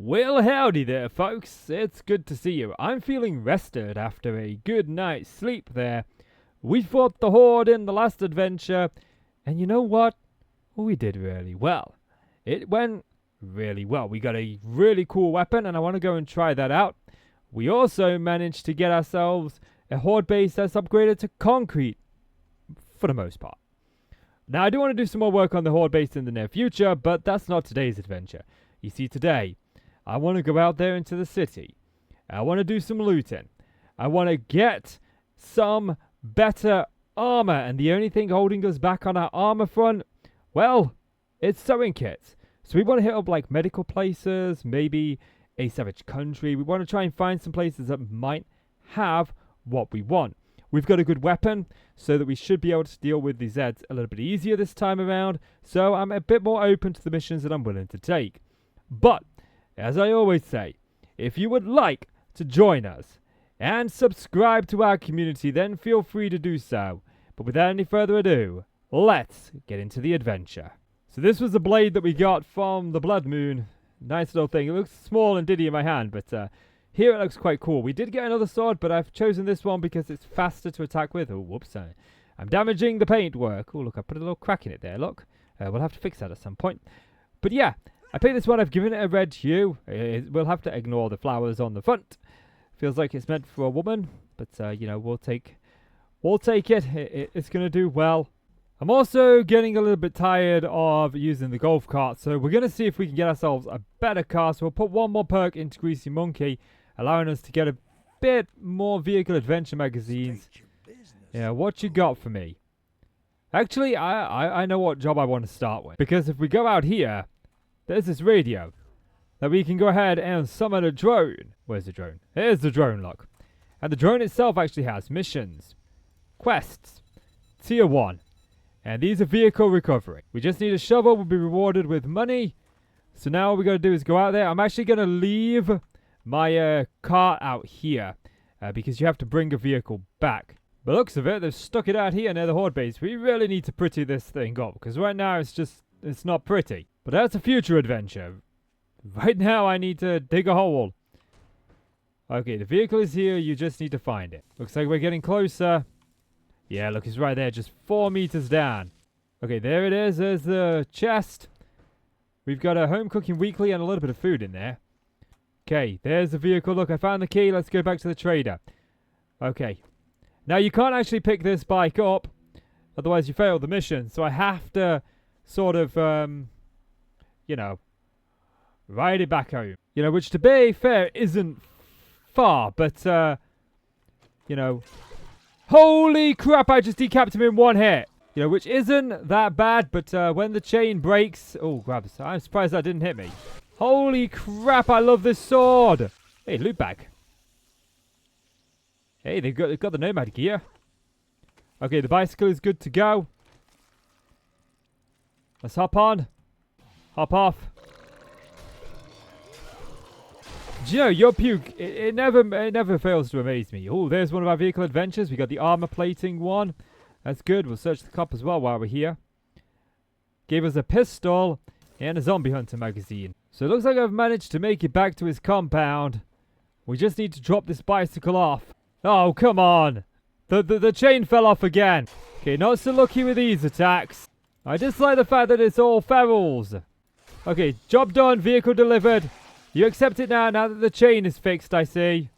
Well, howdy there, folks. It's good to see you. I'm feeling rested after a good night's sleep there. We fought the Horde in the last adventure, and you know what? We did really well. It went really well. We got a really cool weapon, and I want to go and try that out. We also managed to get ourselves a Horde base that's upgraded to concrete, for the most part. Now, I do want to do some more work on the Horde base in the near future, but that's not today's adventure. You see, today, I want to go out there into the city. I want to do some looting. I want to get some better armor. And the only thing holding us back on our armor front, well, it's sewing kits. So we want to hit up like medical places, maybe a savage country. We want to try and find some places that might have what we want. We've got a good weapon, so that we should be able to deal with the Zeds a little bit easier this time around. So I'm a bit more open to the missions that I'm willing to take. But as I always say, if you would like to join us and subscribe to our community, then feel free to do so. But without any further ado, let's get into the adventure. So this was the blade that we got from the Blood Moon. Nice little thing. It looks small and diddy in my hand, but here it looks quite cool. We did get another sword, but I've chosen this one because it's faster to attack with. Oh, whoops. I'm damaging the paintwork. Oh, look, I put a little crack in it there, look. We'll have to fix that at some point. But yeah, I picked this one. I've given it a red hue. We'll have to ignore the flowers on the front. Feels like it's meant for a woman, but you know, we'll take it. It's going to do well. I'm also getting a little bit tired of using the golf cart, so we're going to see if we can get ourselves a better car. So we'll put one more perk into Greasy Monkey, allowing us to get a bit more vehicle adventure magazines. Yeah, what you got for me? Actually, I know what job I want to start with, because if we go out here, there's this radio that we can go ahead and summon a drone. Where's the drone? Here's the drone, look. And the drone itself actually has missions, quests, tier 1. And these are vehicle recovery. We just need a shovel. We'll be rewarded with money. So now what we got to do is go out there. I'm actually going to leave my cart out here because you have to bring a vehicle back. By the looks of it, they've stuck it out here near the Horde base. We really need to pretty this thing up because right now it's not pretty. But that's a future adventure. Right now I need to dig a hole. Okay, the vehicle is here. You just need to find it. Looks like we're getting closer. Yeah, look, it's right there. Just 4 meters down. Okay, there it is. There's the chest. We've got a home cooking weekly and a little bit of food in there. Okay, there's the vehicle. Look, I found the key. Let's go back to the trader. Okay. Now, you can't actually pick this bike up. Otherwise, you fail the mission. So I have to sort of, you know, ride it back home. You know, which to be fair isn't far. But, you know, holy crap, I just decapped him in one hit. You know, which isn't that bad. But when the chain breaks... Oh, grabs. I'm surprised that didn't hit me. Holy crap, I love this sword. Hey, loot bag. Hey, they've got the nomad gear. Okay, the bicycle is good to go. Let's hop on. Hop off. Do you know, your puke, it never fails to amaze me. Oh, there's one of our vehicle adventures. We got the armor plating one. That's good. We'll search the cop as well while we're here. Gave us a pistol and a zombie hunter magazine. So it looks like I've managed to make it back to his compound. We just need to drop this bicycle off. Oh, come on. The chain fell off again. Okay, not so lucky with these attacks. I dislike the fact that it's all ferals. Okay, job done. Vehicle delivered. You accept it now that the chain is fixed, I see.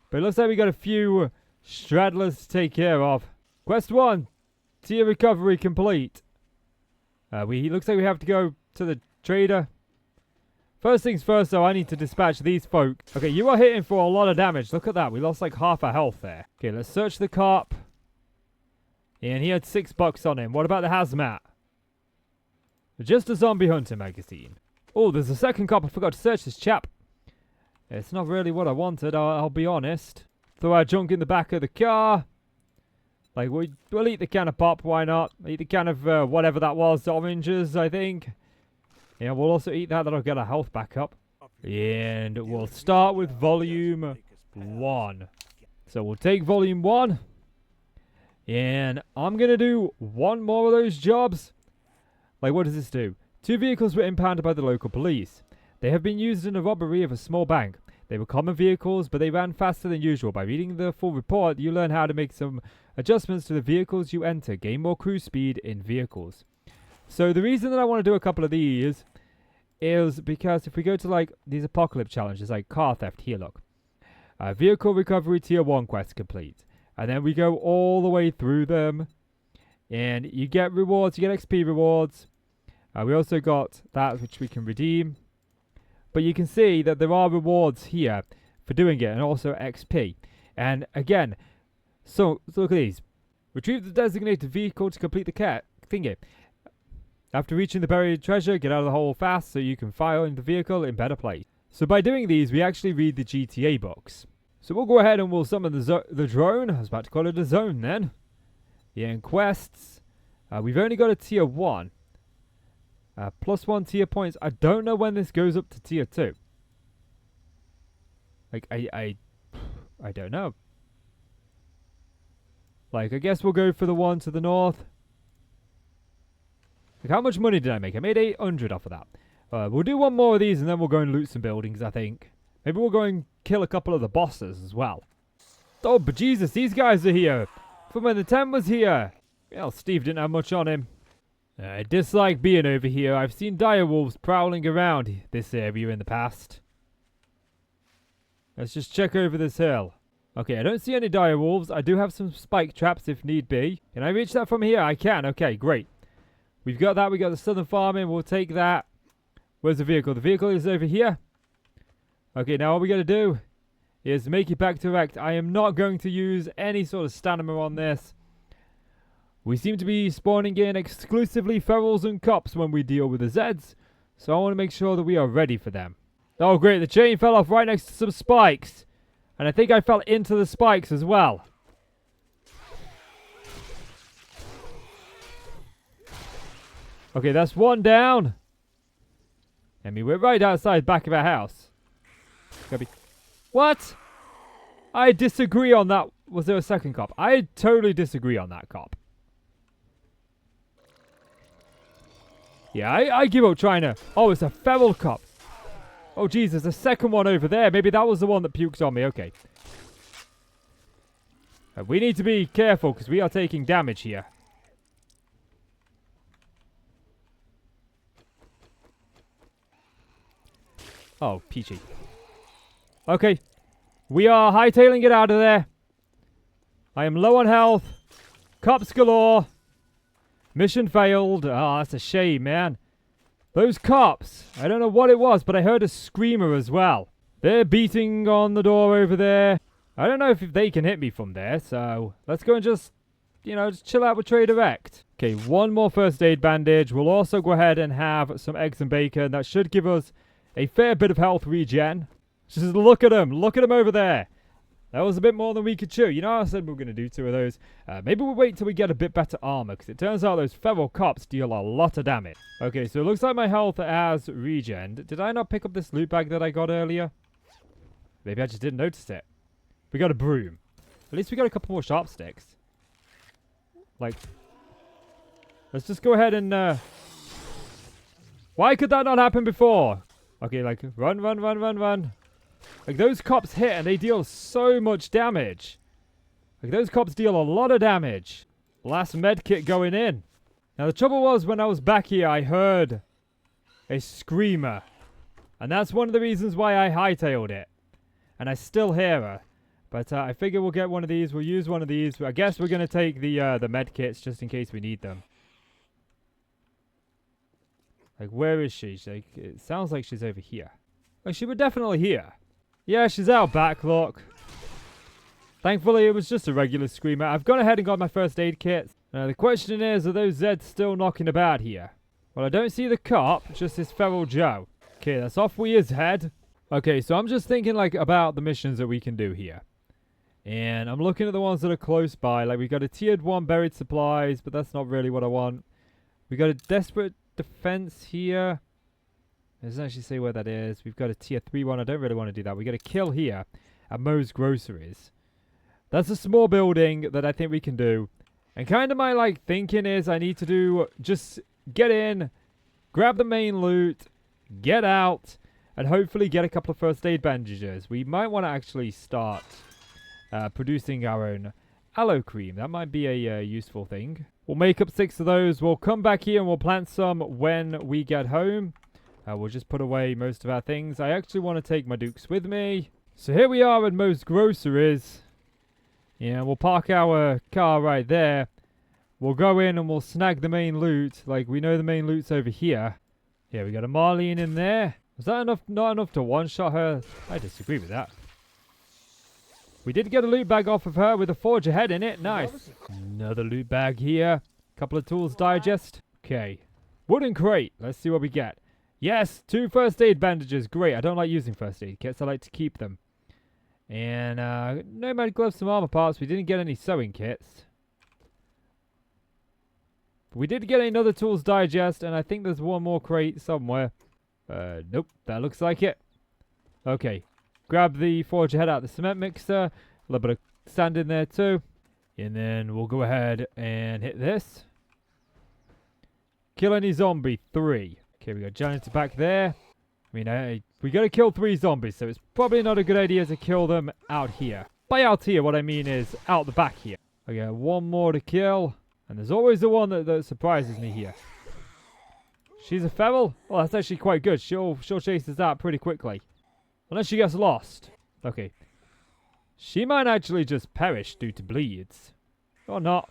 But it looks like we got a few straddlers to take care of. Quest 1. Tier recovery complete. Looks like we have to go to the trader. First things first, though, I need to dispatch these folk. Okay, you are hitting for a lot of damage. Look at that. We lost like half our health there. Okay, let's search the cop. And he had $6 on him. What about the hazmat? Just a zombie hunter magazine. Oh, there's a second cop. I forgot to search this chap. It's not really what I wanted, I'll be honest. Throw our junk in the back of the car. Like, we'll eat the can of pop, why not? Eat the can of whatever that was, oranges, I think. Yeah, we'll also eat that. That'll get our health back up. And we'll start with volume 1. So we'll take volume 1. And I'm going to do one more of those jobs. Like, what does this do? 2 vehicles were impounded by the local police. They have been used in a robbery of a small bank. They were common vehicles, but they ran faster than usual. By reading the full report, you learn how to make some adjustments to the vehicles you enter. Gain more cruise speed in vehicles. So the reason that I want to do a couple of these is because if we go to like these apocalypse challenges, like car theft here, look. Vehicle recovery tier 1 quest complete. And then we go all the way through them. And you get rewards, you get XP rewards. We also got that which we can redeem. But you can see that there are rewards here for doing it, and also XP. And again, so look at these. Retrieve the designated vehicle to complete the thingy. After reaching the buried treasure, get out of the hole fast so you can find the vehicle in better place. So by doing these, we actually read the GTA books. So we'll go ahead and we'll summon the drone. I was about to call it a zone then. Yeah, and quests. We've only got a tier 1. +1 tier points. I don't know when this goes up to tier 2. Like, I don't know. Like, I guess we'll go for the one to the north. Like, how much money did I make? I made 800 off of that. We'll do one more of these and then we'll go and loot some buildings, I think. Maybe we'll go and kill a couple of the bosses as well. Oh, but Jesus, these guys are here. From when the 10 was here. Well, Steve didn't have much on him. I dislike being over here. I've seen direwolves prowling around this area in the past. Let's just check over this hill. Okay, I don't see any direwolves. I do have some spike traps if need be. Can I reach that from here? I can. Okay, great. We've got that. We got the southern farming. We'll take that. Where's the vehicle? The vehicle is over here. Okay, now all we got to do is make it back to wrecked. I am not going to use any sort of stamina on this. We seem to be spawning in exclusively ferals and cops when we deal with the Zeds, so I want to make sure that we are ready for them. Oh great, the chain fell off right next to some spikes. And I think I fell into the spikes as well. Okay, that's one down. I mean, we're right outside back of our house. What? I disagree on that. Was there a second cop? I totally disagree on that cop. Yeah, I give up trying to... Oh, it's a feral cop. Oh, Jesus, the second one over there. Maybe that was the one that puked on me. Okay. We need to be careful because we are taking damage here. Oh, peachy. Okay. We are hightailing it out of there. I am low on health. Cops galore. Mission failed. Oh, that's a shame, man. Those cops. I don't know what it was, but I heard a screamer as well. They're beating on the door over there. I don't know if they can hit me from there, so let's go and just, just chill out with Trade Direct. Okay, one more first aid bandage. We'll also go ahead and have some eggs and bacon. That should give us a fair bit of health regen. Just look at them. Look at them over there. That was a bit more than we could chew. You know, I said we were going to do 2 of those. Maybe we'll wait till we get a bit better armor, because it turns out those feral cops deal a lot of damage. Okay, so it looks like my health has regen. Did I not pick up this loot bag that I got earlier? Maybe I just didn't notice it. We got a broom. At least we got a couple more sharp sticks. Like, let's just go ahead and... Why could that not happen before? Okay, like, run, run, run, run, run. Like, those cops hit and they deal so much damage. Like, those cops deal a lot of damage. Last medkit going in. Now, the trouble was, when I was back here, I heard a screamer. And that's one of the reasons why I hightailed it. And I still hear her. But I figure we'll get one of these. We'll use one of these. I guess we're going to take the medkits just in case we need them. Like, where is she? It sounds like she's over here. Like, she was definitely here. Yeah, she's out back, look. Thankfully, it was just a regular screamer. I've gone ahead and got my first aid kit. Now, the question is, are those Zeds still knocking about here? Well, I don't see the cop, just this feral Joe. Okay, that's off we his head. Okay, so I'm just thinking, like, about the missions that we can do here. And I'm looking at the ones that are close by. Like, we got a tiered 1 buried supplies, but that's not really what I want. We got a desperate defense here. It doesn't actually say where that is. We've got a tier 3 one. I don't really want to do that. We got a kill here at Moe's Groceries. That's a small building that I think we can do. And kind of my like thinking is I need to do just get in, grab the main loot, get out, and hopefully get a couple of first aid bandages. We might want to actually start producing our own aloe cream. That might be a useful thing. We'll make up 6 of those. We'll come back here and we'll plant some when we get home. We'll just put away most of our things. I actually want to take my dukes with me. So here we are at most groceries. Yeah, we'll park our car right there. We'll go in and we'll snag the main loot. Like, we know the main loot's over here. Yeah, we got a Marlene in there. Was that enough? Not enough to one-shot her? I disagree with that. We did get a loot bag off of her with a forger head in it. Nice. Another loot bag here. Couple of tools digest. Okay. Wooden crate. Let's see what we get. Yes, 2 first aid bandages. Great. I don't like using first aid kits. I like to keep them. And nomad gloves, some armor parts. We didn't get any sewing kits. But we did get another tools digest, and I think there's one more crate somewhere. Nope. That looks like it. Okay. Grab the forger head out of the cement mixer. A little bit of sand in there too. And then we'll go ahead and hit this. Kill any zombie. 3. Okay, we got giants back there. I mean, we got to kill 3 zombies, so it's probably not a good idea to kill them out here. By out here, what I mean is out the back here. Okay, 1 more to kill. And there's always the one that surprises me here. She's a feral? Well, that's actually quite good. She'll chase us out pretty quickly. Unless she gets lost. Okay. She might actually just perish due to bleeds. Or not.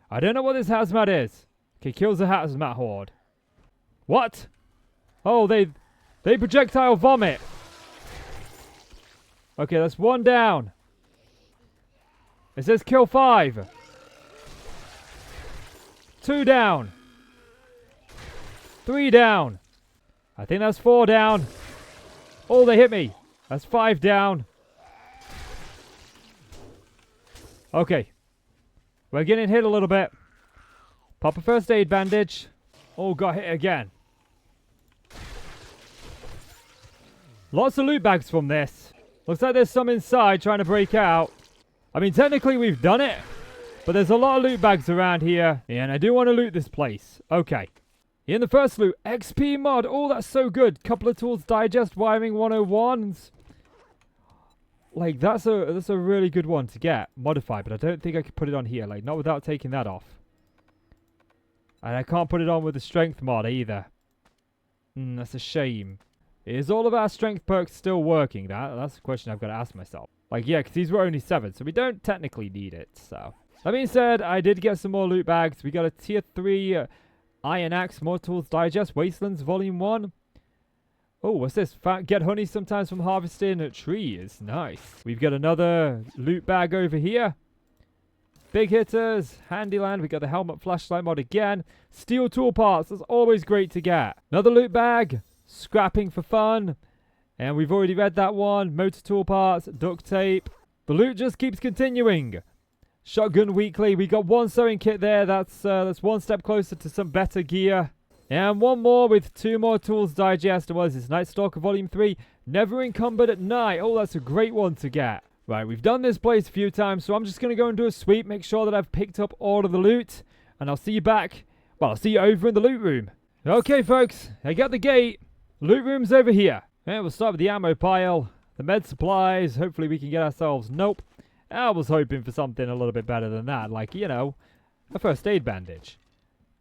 I don't know what this hazmat is. Okay, kills the hazmat horde. What? Oh, they projectile vomit. Okay, that's 1 down. It says kill 5. 2 down. 3 down. I think that's 4 down. Oh, they hit me. That's 5 down. Okay. We're getting hit a little bit. Pop a first aid bandage. Oh, got hit again. Lots of loot bags from this. Looks like there's some inside trying to break out. I mean, technically we've done it. But there's a lot of loot bags around here. And I do want to loot this place. Okay. In the first loot, XP mod. Oh, that's so good. Couple of tools digest, wiring 101s. Like, that's a really good one to get. Modified, but I don't think I could put it on here. Like, not without taking that off. And I can't put it on with the strength mod either. That's a shame. Is all of our strength perks still working? That's a question I've got to ask myself. Like, yeah, because these were only 7, so we don't technically need it, so. That being said, I did get some more loot bags. We got a tier 3... Iron Axe, more tools digest, Wastelands Volume 1. Oh, what's this? Get honey sometimes from harvesting trees. Nice. We've got another loot bag over here. Big hitters, Handyland. We got the helmet flashlight mod again. Steel tool parts. That's always great to get. Another loot bag. Scrapping for fun. And we've already read that one. Motor tool parts, duct tape. The loot just keeps continuing. Shotgun weekly. We got 1 sewing kit there. That's 1 step closer to some better gear. And 1 more with 2 more tools digest. What is this? Night Stalker Volume 3. Never encumbered at night. Oh, that's a great one to get. Right, we've done this place a few times, so I'm just going to go and do a sweep. Make sure that I've picked up all of the loot. And I'll see you back. Well, I'll see you over in the loot room. Okay, folks. I got the gate. Loot room's over here. And we'll start with the ammo pile. The med supplies. Hopefully we can get ourselves... Nope. I was hoping for something a little bit better than that. Like, you know, a first aid bandage.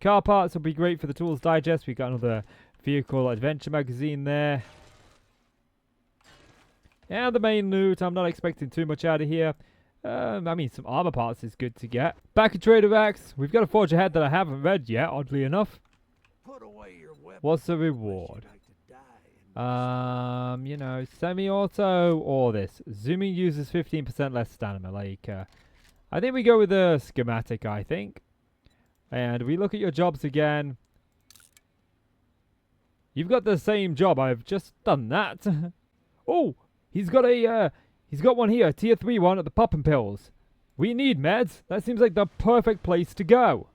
Car parts will be great for the tools digest. We've got another vehicle adventure magazine there. And the main loot. I'm not expecting too much out of here. I mean, some armor parts is good to get. Back of Trader Axe. We've got a forger head that I haven't read yet, oddly enough. Put away your weapon. What's the reward? You know, semi-auto or this. Zooming uses 15% less stamina. Like, I think we go with the schematic, I think. And we look at your jobs again. You've got the same job. I've just done that. Oh, he's got one here. Tier 3 one at the popping pills. We need meds. That seems like the perfect place to go.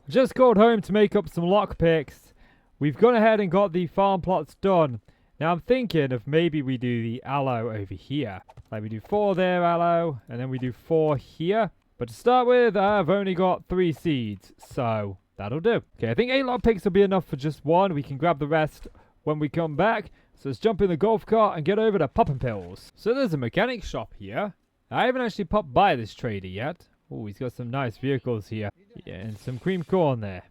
Just called home to make up some lockpicks. We've gone ahead and got the farm plots done. Now I'm thinking of maybe we do the aloe over here. Like we do 4 there, aloe, and then we do 4 here. But to start with, I've only got 3 seeds, so that'll do. Okay, I think 8 lockpicks will be enough for just 1. We can grab the rest when we come back. So let's jump in the golf cart and get over to popping pills. So there's a mechanic shop here. I haven't actually popped by this trader yet. Oh, he's got some nice vehicles here. Yeah, and some cream corn there.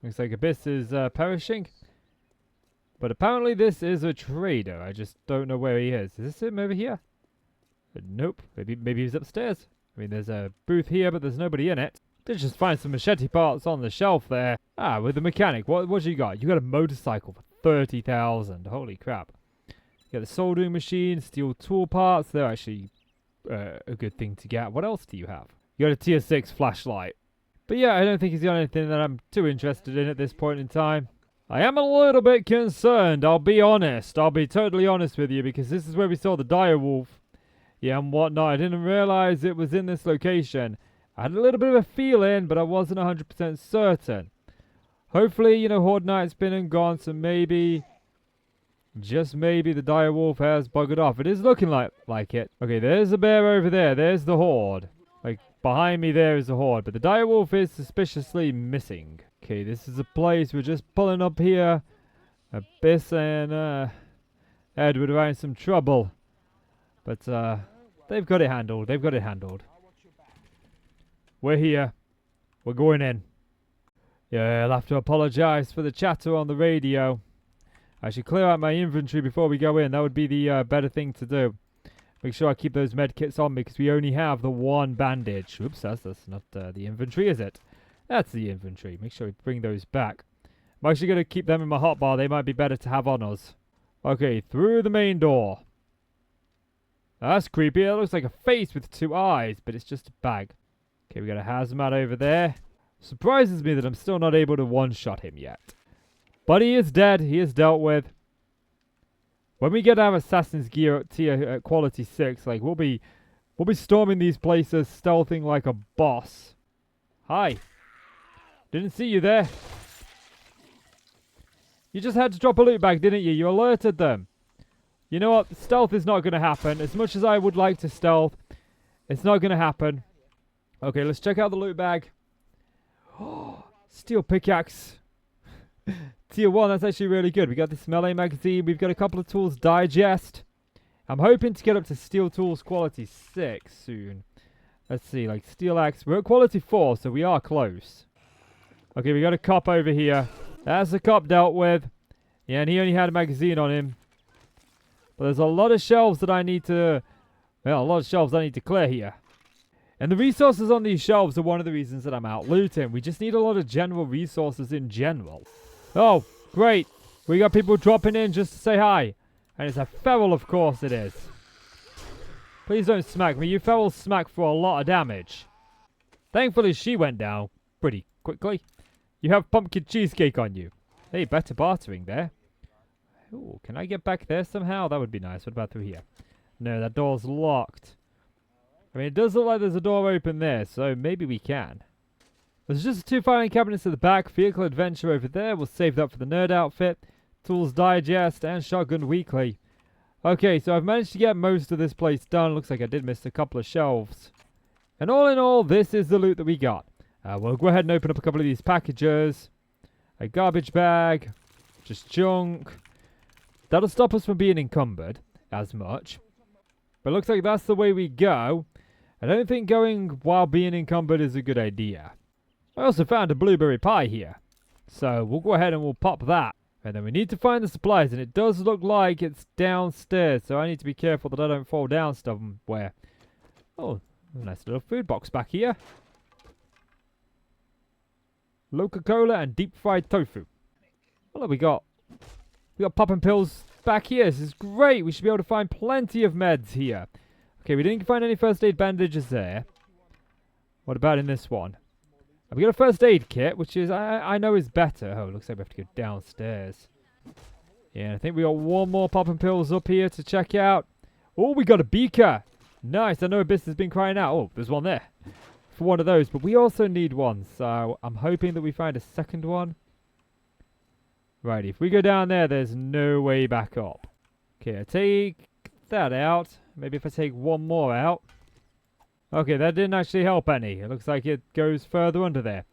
Looks like Abyss is perishing. But apparently this is a trader. I just don't know where he is. Is this him over here? Nope. Maybe he's upstairs. I mean, there's a booth here, but there's nobody in it. Let's just find some machete parts on the shelf there. Ah, with the mechanic. What you got? You got a motorcycle for 30,000. Holy crap. You got the soldering machine, steel tool parts. They're actually a good thing to get. What else do you have? You got a tier 6 flashlight. But yeah, I don't think he's got anything that I'm too interested in at this point in time. I am a little bit concerned, I'll be honest. I'll be totally honest with you, because this is where we saw the dire wolf. Yeah, and whatnot. I didn't realize it was in this location. I had a little bit of a feeling, but I wasn't 100% certain. Hopefully, you know, Horde Knight's been and gone, so maybe, just maybe, the dire wolf has buggered off. It is looking like it. Okay, there's a bear over there. There's the Horde. Like, behind me there is the Horde, but the dire wolf is suspiciously missing. Okay, this is a place we're just pulling up here. Abyss and Edward are in some trouble. But they've got it handled. They've got it handled. We're here. We're going in. Yeah, I'll have to apologize for the chatter on the radio. I should clear out my inventory before we go in. That would be the better thing to do. Make sure I keep those medkits on me, because we only have the one bandage. Oops, that's not the inventory, is it? That's the inventory. Make sure we bring those back. I'm actually going to keep them in my hotbar. They might be better to have on us. Okay, through the main door. That's creepy. That looks like a face with 2 eyes, but it's just a bag. Okay, we got a hazmat over there. Surprises me that I'm still not able to one-shot him yet. But he is dead. He is dealt with. When we get our assassin's gear at tier quality 6, like we'll be storming these places, stealthing like a boss. Hi. Didn't see you there. You just had to drop a loot bag, didn't you? You alerted them. You know what? Stealth is not going to happen. As much as I would like to stealth, it's not going to happen. Okay, let's check out the loot bag. Oh, steel pickaxe. Tier 1, that's actually really good. We got this melee magazine. We've got a couple of tools digest. I'm hoping to get up to steel tools quality 6 soon. Let's see, like steel axe. We're at quality 4, so we are close. Okay, we got a cop over here. That's the cop dealt with. Yeah, and he only had a magazine on him. But there's a lot of shelves that I need to... Well, a lot of shelves I need to clear here. And the resources on these shelves are one of the reasons that I'm out looting. We just need a lot of general resources in general. Oh, great. We got people dropping in just to say hi. And it's a feral, of course it is. Please don't smack me. You ferals smack for a lot of damage. Thankfully, she went down pretty quickly. You have pumpkin cheesecake on you. Hey, better bartering there. Ooh, can I get back there somehow? That would be nice. What about through here? No, that door's locked. I mean, it does look like there's a door open there, so maybe we can. There's just 2 filing cabinets at the back. Vehicle adventure over there. We'll save that for the nerd outfit. Tools digest and shotgun weekly. Okay, so I've managed to get most of this place done. Looks like I did miss a couple of shelves. And all in all, this is the loot that we got. We'll go ahead and open up a couple of these packages. A garbage bag. Just junk. That'll stop us from being encumbered as much. But it looks like that's the way we go. I don't think going while being encumbered is a good idea. I also found a blueberry pie here. So we'll go ahead and we'll pop that. And then we need to find the supplies. And it does look like it's downstairs. So I need to be careful that I don't fall down somewhere. Oh, a nice little food box back here. Coca-Cola and deep fried tofu. What have we got? We got popping pills back here. This is great. We should be able to find plenty of meds here. Okay, we didn't find any first aid bandages there. What about in this one? We got a first aid kit, which is I know is better. Oh, it looks like we have to go downstairs. Yeah, I think we got one more popping pills up here to check out. Oh, we got a beaker. Nice. I know Abyss has been crying out. Oh, there's one there. For one of those, but we also need one. So I'm hoping that we find a second one. Right, if we go down there, there's no way back up. Okay, I take that out. Maybe if I take one more out. Okay, that didn't actually help any. It looks like it goes further under there.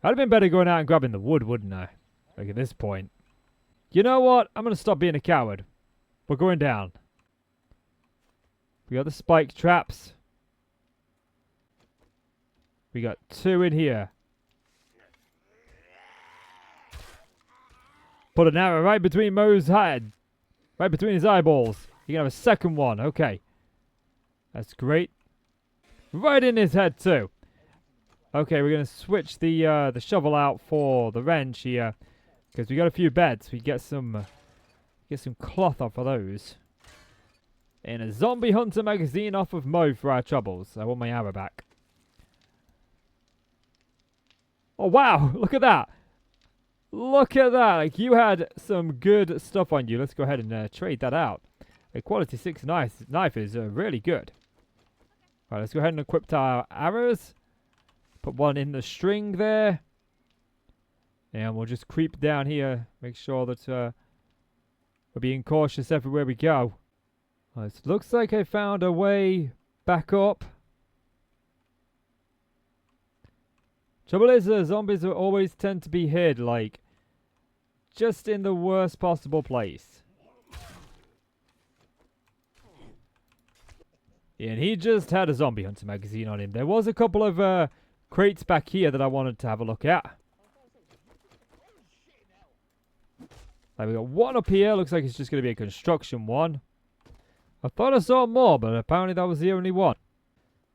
I'd have been better going out and grabbing the wood, wouldn't I? Like at this point. You know what? I'm going to stop being a coward. We're going down. We got the spike traps. We got 2 in here. Put an arrow right between Mo's head. Right between his eyeballs. You can have a second one. Okay. That's great. Right in his head too. Okay, we're going to switch the shovel out for the wrench here. Because we got a few beds. We get some cloth off of those. And a zombie hunter magazine off of Mo for our troubles. I want my arrow back. Oh wow, look at that. Look at that. Like, you had some good stuff on you. Let's go ahead and trade that out. A quality 6 knife is really good. Alright, let's go ahead and equip our arrows. Put one in the string there. And we'll just creep down here. Make sure that we're being cautious everywhere we go. Well, it looks like I found a way back up. Trouble is, zombies always tend to be hid, like, just in the worst possible place. And he just had a zombie hunter magazine on him. There was a couple of crates back here that I wanted to have a look at. Like, we got one up here. Looks like it's just going to be a construction one. I thought I saw more, but apparently that was the only one.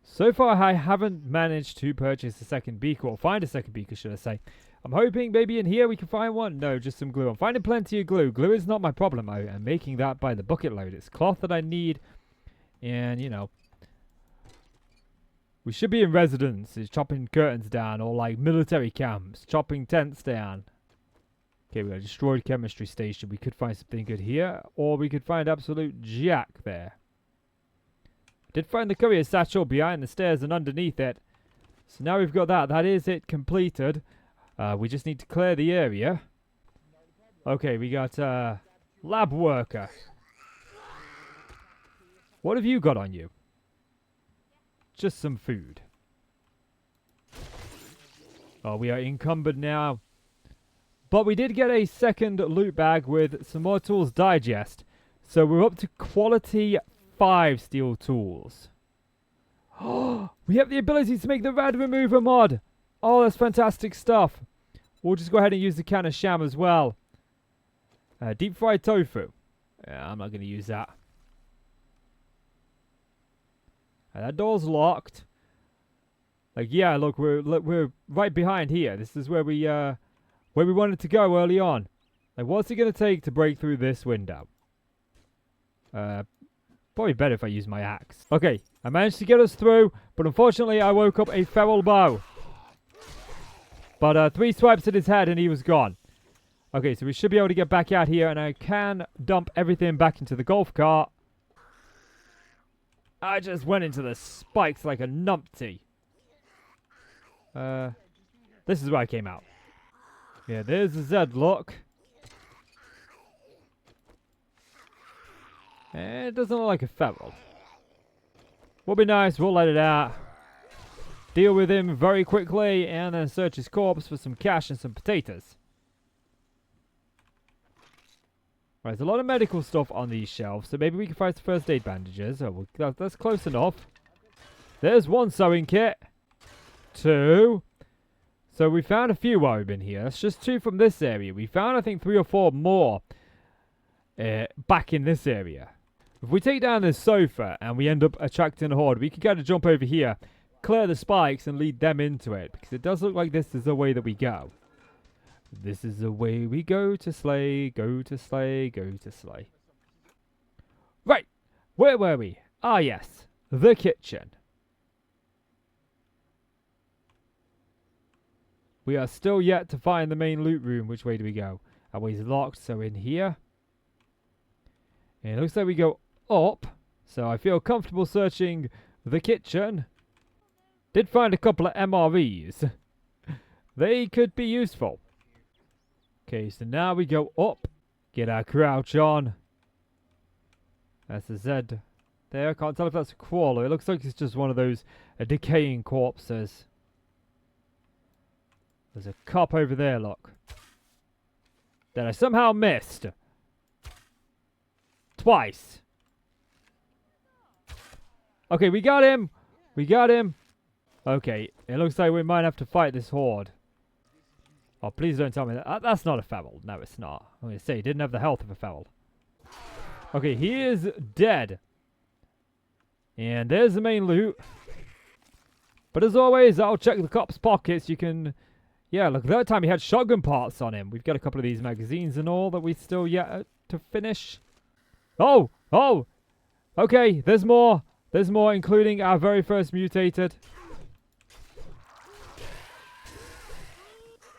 So far, I haven't managed to purchase a second beaker, or find a second beaker, should I say. I'm hoping maybe in here we can find one. No, just some glue. I'm finding plenty of glue. Glue is not my problem. I'm making that by the bucket load. It's cloth that I need. And, you know, we should be in residences, chopping curtains down, or like military camps, chopping tents down. Okay, we got a destroyed chemistry station. We could find something good here, or we could find absolute jack there. Did find the courier satchel behind the stairs and underneath it. So now we've got that. That is it completed. We just need to clear the area. Okay, we got lab worker. What have you got on you? Just some food. Oh, we are encumbered now. But we did get a second loot bag with some more tools digest. So we're up to quality 5 steel tools. Oh, we have the ability to make the rad remover mod. Oh, that's fantastic stuff. We'll just go ahead and use the can of sham as well. Deep fried tofu. Yeah, I'm not going to use that. That door's locked. Like, yeah, look, we're right behind here. This is where we wanted to go early on. Like, what's it going to take to break through this window? Probably better if I use my axe. Okay, I managed to get us through, but unfortunately I woke up a feral bow. But 3 swipes at his head and he was gone. Okay, so we should be able to get back out here, and I can dump everything back into the golf cart. I just went into the spikes like a numpty. This is where I came out. Yeah, there's the Z look. It doesn't look like a feral. Will be nice, we'll let it out. Deal with him very quickly, and then search his corpse for some cash and some potatoes. Right, there's a lot of medical stuff on these shelves, so maybe we can find some first aid bandages. Oh, well, that's close enough. There's 1 sewing kit. 2. So we found a few while we've been here. That's just 2 from this area. We found, I think, 3 or 4 more back in this area. If we take down this sofa and we end up attracting a horde, we can kind of jump over here, clear the spikes, and lead them into it. Because it does look like this is the way that we go. This is the way we go to slay, go to slay, go to slay. Right, where were we? Ah, yes, the kitchen. We are still yet to find the main loot room. Which way do we go? Our way's locked, so in here. And it looks like we go up, so I feel comfortable searching the kitchen. Did find a couple of MREs. They could be useful. Okay, so now we go up. Get our crouch on. That's a Z there. I can't tell if that's a crawler. It looks like it's just one of those decaying corpses. There's a cop over there, look. that I somehow missed. Twice. Okay, we got him. We got him. Okay, it looks like we might have to fight this horde. Oh, please don't tell me that. That's not a feral. No, it's not. I'm going to say he didn't have the health of a feral. Okay, he is dead. And there's the main loot. But as always, I'll check the cop's pockets. You can... Yeah, look, that time he had shotgun parts on him. We've got a couple of these magazines and all that we still yet to finish. Oh! Oh! Okay, there's more. There's more, including our very first mutated.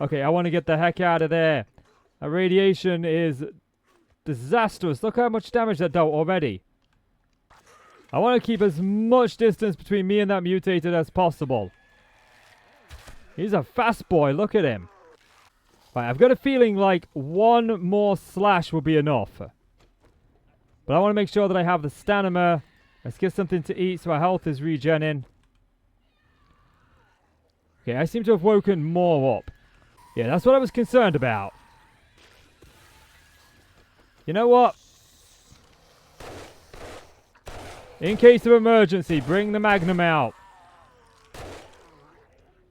Okay, I want to get the heck out of there. That radiation is disastrous. Look how much damage that dealt already. I want to keep as much distance between me and that mutated as possible. He's a fast boy. Look at him. Right, I've got a feeling like one more slash will be enough. But I want to make sure that I have the stamina. Let's get something to eat so our health is regenning. Okay, I seem to have woken more up. Yeah, that's what I was concerned about. You know what? In case of emergency, bring the Magnum out.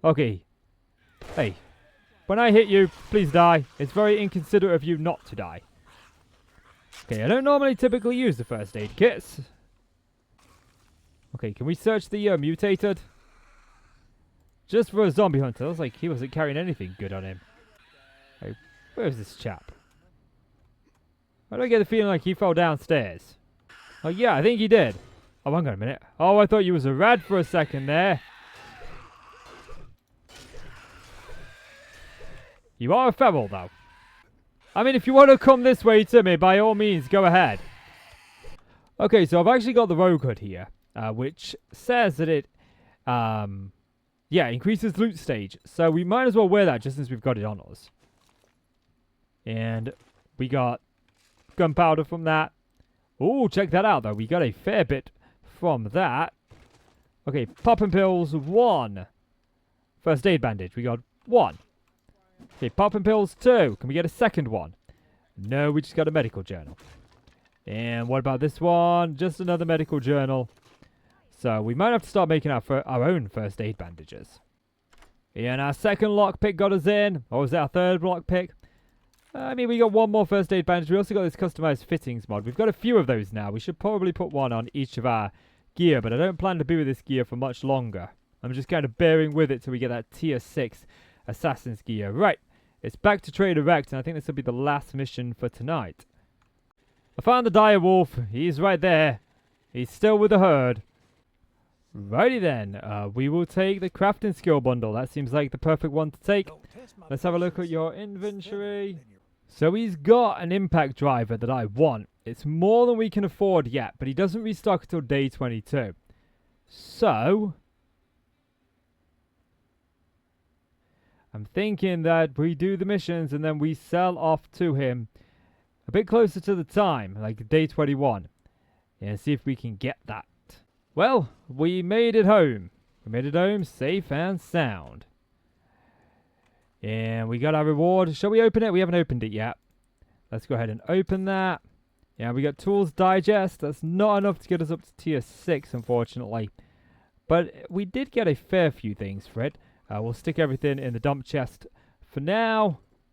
Okay. Hey, when I hit you, please die. It's very inconsiderate of you not to die. Okay, I don't normally typically use the first aid kits. Okay, can we search the mutated? Just for a zombie hunter. It looks like he wasn't carrying anything good on him. Hey, where's this chap? Why do I get the feeling like he fell downstairs? Oh yeah, I think he did. Oh, hang on a minute. Oh, I thought you was a rad for a second there. You are a feral, though. I mean, if you want to come this way to me, by all means, go ahead. Okay, so I've actually got the rogue hood here, which says that it, increases loot stage. So we might as well wear that just since we've got it on us. And we got gunpowder from that. Oh, check that out, though. We got a fair bit from that. Okay, popping pills, 1. First aid bandage, we got 1. Okay, popping pills, 2. Can we get a second one? No, we just got a medical journal. And what about this one? Just another medical journal. So we might have to start making our own first aid bandages. And our second lockpick got us in. Or was that our third lockpick? I mean, we got one more first aid bandage. We also got this customized fittings mod. We've got a few of those now. We should probably put one on each of our gear, but I don't plan to be with this gear for much longer. I'm just kind of bearing with it till we get that tier 6 assassin's gear. Right, it's back to Trader Rex, and I think this will be the last mission for tonight. I found the dire wolf. He's right there. He's still with the herd. Righty then, we will take the crafting skill bundle. That seems like the perfect one to take. Let's have a look at your inventory. So he's got an impact driver that I want. It's more than we can afford yet, but he doesn't restock until day 22. So I'm thinking that we do the missions and then we sell off to him a bit closer to the time, like day 21, and see if we can get that. Well, we made it home. We made it home safe and sound. And we got our reward. Shall we open it? We haven't opened it yet. Let's go ahead and open that. Yeah, we got Tools Digest. That's not enough to get us up to tier 6, unfortunately. But we did get a fair few things for it. We'll stick everything in the dump chest for now.